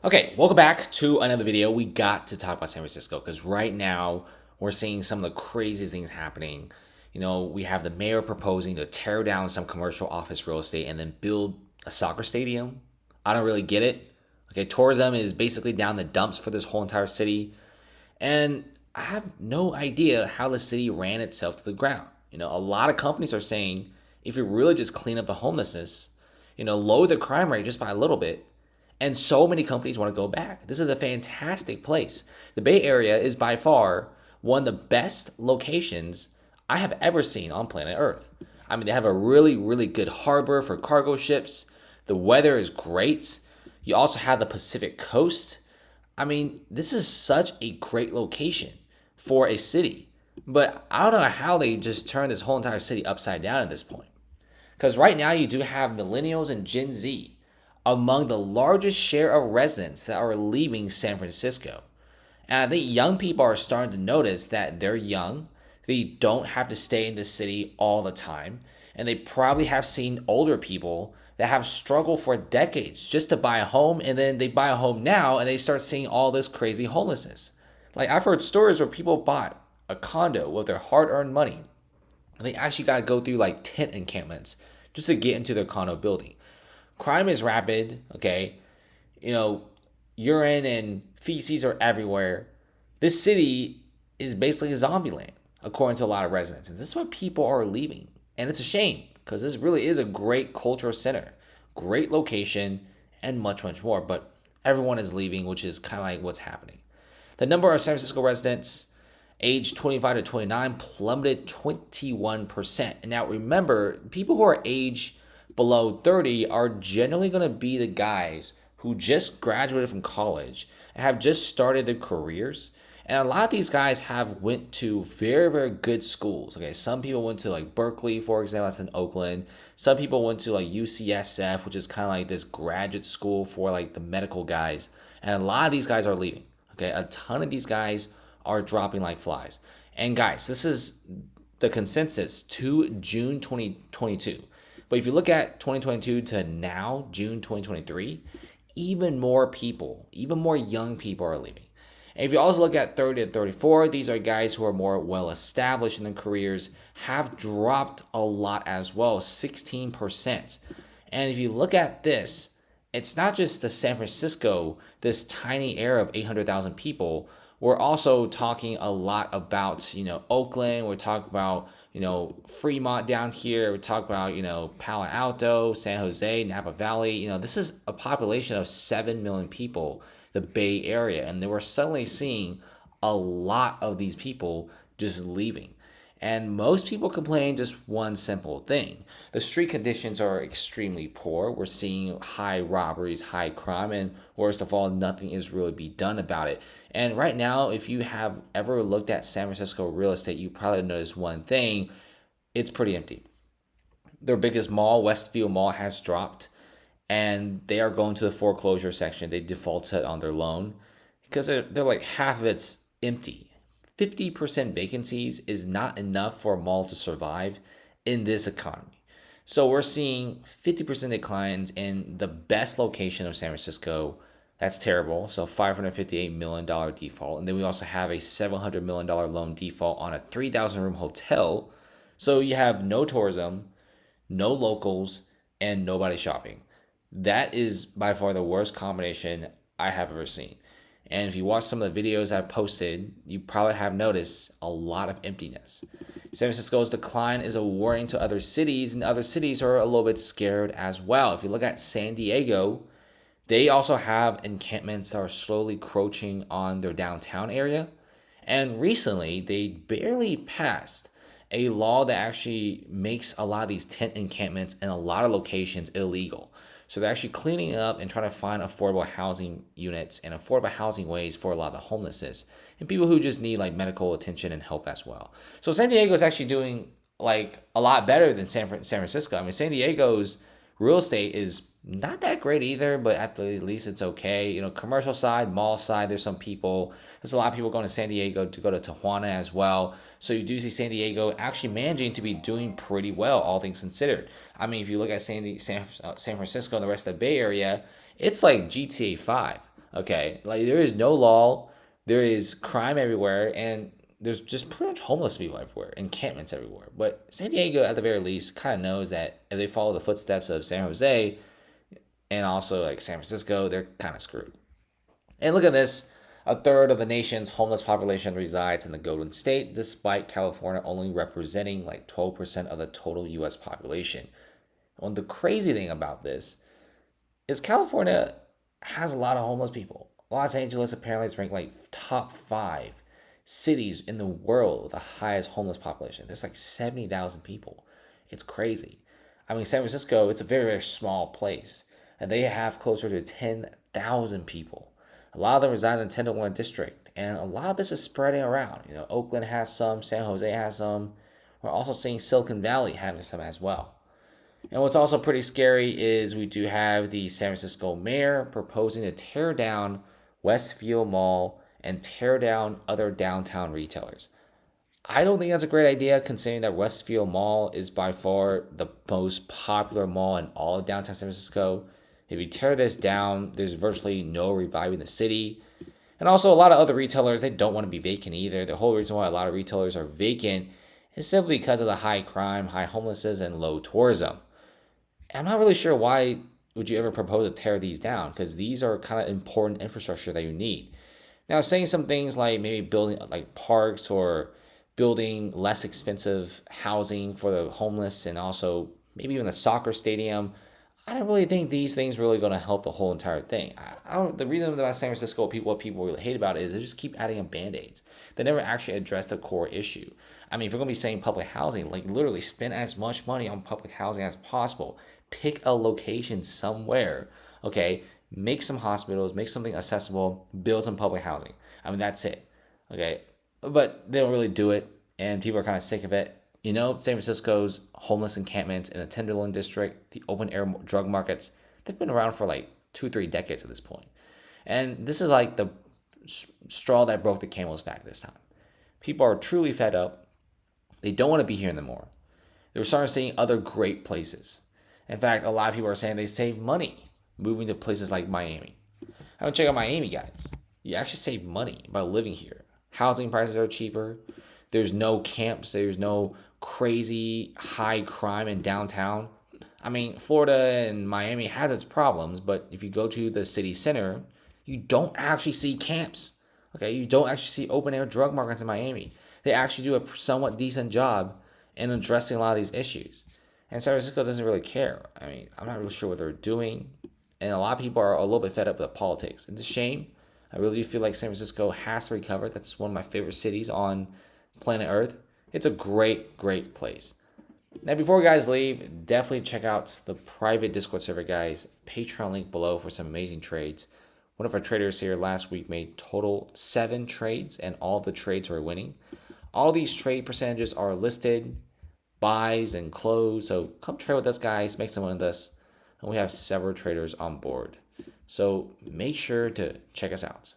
Okay, welcome back to another video. We got to talk about San Francisco because right now we're seeing some of the craziest things happening. We have the mayor proposing to tear down some commercial office real estate and then build a soccer stadium. I don't really get it. Okay, tourism is basically down the dumps for this whole entire city. And I have no idea how the city ran itself to the ground. A lot of companies are saying if you really just clean up the homelessness, lower the crime rate just by a little bit, and so many companies want to go back. This is a fantastic place. The Bay Area is by far one of the best locations I have ever seen on planet Earth. I mean, they have a really, really good harbor for cargo ships. The weather is great. You also have the Pacific coast. I mean, this is such a great location for a city. But I don't know how they just turned this whole entire city upside down at this point. Because right now you do have millennials and Gen Z among the largest share of residents that are leaving San Francisco. And I think young people are starting to notice that they're young, they don't have to stay in the city all the time, and they probably have seen older people that have struggled for decades just to buy a home, and then they buy a home now and they start seeing all this crazy homelessness. Like I've heard stories where people bought a condo with their hard-earned money and they actually got to go through like tent encampments just to get into their condo building. Crime is rapid, okay? You know, urine and feces are everywhere. This city is basically a zombie land, according to a lot of residents. And this is why people are leaving. And it's a shame because this really is a great cultural center, great location, and much, much more. But everyone is leaving, which is kind of like what's happening. The number of San Francisco residents aged 25 to 29 plummeted 21%. And now remember, people who are age below 30 are generally going to be the guys who just graduated from college and have just started their careers. And a lot of these guys have went to very, very good schools. Okay, some people went to like Berkeley, for example, that's in Oakland. Some people went to like UCSF, which is kind of like this graduate school for like the medical guys. And a lot of these guys are leaving. Okay, a ton of these guys are dropping like flies. And guys, this is the consensus to June 2022. But if you look at 2022 to now, June 2023, even more people, even more young people are leaving. And if you also look at 30 to 34, these are guys who are more well established in their careers, have dropped a lot as well, 16%. And if you look at this, it's not just the San Francisco, this tiny area of 800,000 people. We're also talking a lot about, Oakland. We're talking about, Fremont down here. We talk about, Palo Alto, San Jose, Napa Valley. This is a population of 7 million people, the Bay Area. And they were suddenly seeing a lot of these people just leaving. And most people complain just one simple thing. The street conditions are extremely poor. We're seeing high robberies, high crime, and worst of all, nothing is really be done about it. And right now, if you have ever looked at San Francisco real estate, you probably noticed one thing. It's pretty empty. Their biggest mall, Westfield Mall, has dropped, and they are going to the foreclosure section. They defaulted on their loan because they're like half of it's empty. 50% vacancies is not enough for a mall to survive in this economy. So we're seeing 50% declines in the best location of San Francisco. That's terrible. So $558 million default. And then we also have a $700 million loan default on a 3,000 room hotel. So you have no tourism, no locals, and nobody shopping. That is by far the worst combination I have ever seen. And if you watch some of the videos I've posted, you probably have noticed a lot of emptiness. San Francisco's decline is a warning to other cities, and other cities are a little bit scared as well. If you look at San Diego, they also have encampments that are slowly encroaching on their downtown area. And recently, they barely passed a law that actually makes a lot of these tent encampments in a lot of locations illegal. So they're actually cleaning up and trying to find affordable housing units and affordable housing ways for a lot of the homelessness and people who just need like medical attention and help as well. So San Diego is actually doing like a lot better than San Francisco. I mean, San Diego's real estate is not that great either, but at the least it's okay. Commercial side, mall side, there's some people. There's a lot of people going to San Diego to go to Tijuana as well. So you do see San Diego actually managing to be doing pretty well, all things considered. I mean, if you look at San Francisco and the rest of the Bay Area, it's like GTA 5. Okay, like there is no law, there is crime everywhere, and there's just pretty much homeless people everywhere, encampments everywhere. But San Diego, at the very least, kind of knows that if they follow the footsteps of San Jose and also like San Francisco, they're kind of screwed. And look at this. A third of the nation's homeless population resides in the Golden State, despite California only representing like 12% of the total US population. And the crazy thing about this is California has a lot of homeless people. Los Angeles apparently is ranked like top five cities in the world with the highest homeless population. There's like 70,000 people. It's crazy. I mean, San Francisco, it's a very, very small place, and they have closer to 10,000 people. A lot of them reside in the Tenderloin district, and a lot of this is spreading around. Oakland has some, San Jose has some. We're also seeing Silicon Valley having some as well. And what's also pretty scary is we do have the San Francisco mayor proposing to tear down Westfield Mall and tear down other downtown retailers. I don't think that's a great idea, considering that Westfield Mall is by far the most popular mall in all of downtown San Francisco. If you tear this down, there's virtually no reviving the city. And also, a lot of other retailers, they don't want to be vacant either. The whole reason why a lot of retailers are vacant is simply because of the high crime, high homelessness, and low tourism. I'm not really sure why would you ever propose to tear these down, because these are kind of important infrastructure that you need. Now, saying some things like maybe building like parks or building less expensive housing for the homeless and also maybe even a soccer stadium, I don't really think these things really going to help the whole entire thing. I don't. The reason about San Francisco, what people really hate about it is they just keep adding in band-aids. They never actually address the core issue. I mean, if you're going to be saying public housing, like literally spend as much money on public housing as possible. Pick a location somewhere, okay? Make some hospitals, make something accessible, build some public housing. I mean, that's it, okay? But they don't really do it, and people are kind of sick of it. San Francisco's homeless encampments in the Tenderloin district, the open air drug markets, they've been around for like 2-3 decades at this point. And this is like the straw that broke the camel's back this time. People are truly fed up. They don't want to be here anymore. They're starting seeing other great places. In fact, a lot of people are saying they save money moving to places like Miami. I would check out Miami, guys. You actually save money by living here. Housing prices are cheaper. There's no camps. There's no crazy high crime in downtown. I mean, Florida and Miami has its problems, but if you go to the city center, you don't actually see camps. Okay, you don't actually see open air drug markets in Miami. They actually do a somewhat decent job in addressing a lot of these issues. And San Francisco doesn't really care. I mean, I'm not really sure what they're doing. And a lot of people are a little bit fed up with politics. It's a shame. I really do feel like San Francisco has to recover. That's one of my favorite cities on planet Earth. It's a great, great place. Now, before you guys leave, definitely check out the private Discord server, guys. Patreon link below for some amazing trades. One of our traders here last week made total 7 trades, and all of the trades are winning. All these trade percentages are listed, buys and close. So come trade with us, guys. Make some money with us. And we have several traders on board. So make sure to check us out.